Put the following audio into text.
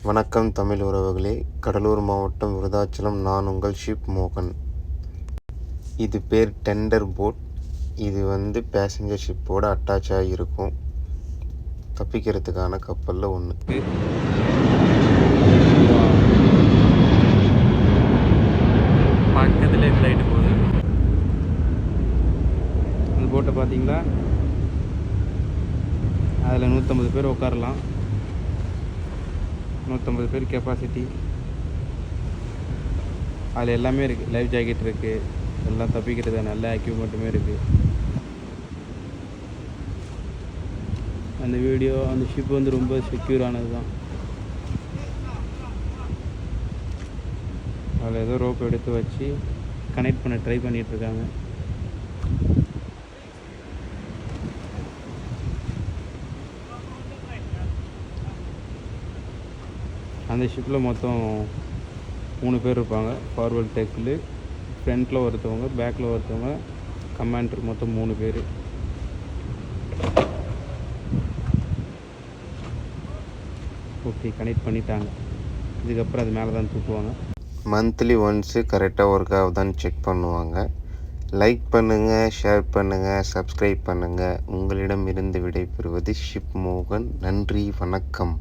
வணக்கம் தமிழ் உறவுகளே. கடலூர் மாவட்டம் விருதாச்சலம். நான் உங்கள் ஷிப் மோகன். இது பேர் டெண்டர் போட். இது பேசஞ்சர் ஷிப்போட அட்டாச் ஆகியிருக்கும். தப்பிக்கிறதுக்கான கப்பலில் ஒன்று. பக்கத்தில் ஃப்ளைட்டு போகுது. அந்த போட்டை பார்த்தீங்களா? அதில் 150 பேர் உட்காரலாம். 150 பேர் கெப்பாசிட்டி. அதில் எல்லாமே இருக்குது. லைஃப் ஜாக்கெட் இருக்குது. எல்லாம் தப்பிக்கிறது நல்ல எக்யூப்மெண்ட்டுமே இருக்குது. அந்த வீடியோ, அந்த ஷிப் ரொம்ப செக்யூரானது தான். அதில் ஏதோ ரோப் எடுத்து வச்சு கனெக்ட் பண்ண ட்ரை பண்ணிகிட்ருக்காங்க. அந்த ஷிப்பில் மொத்தம் 3 பேர் இருப்பாங்க. ஃபார்வர்ட் டெக்கில், ஃப்ரண்ட்டில் ஒருத்தவங்க, பேக்கில் ஒருத்தவங்க, கமாண்டர், மொத்தம் 3 பேர். ஓகே, கனெக்ட் பண்ணிட்டாங்க. இதுக்கப்புறம் அது மேலே தான் தூக்குவாங்க. மந்த்லி ஒன்ஸு கரெக்டாக ஒர்க் ஆகுதான்னு செக் பண்ணுவாங்க. லைக் பண்ணுங்கள், ஷேர் பண்ணுங்கள், சப்ஸ்கிரைப் பண்ணுங்கள். உங்களிடம் இருந்து விடைபெறுவது ஷிப் மோகன். நன்றி, வணக்கம்.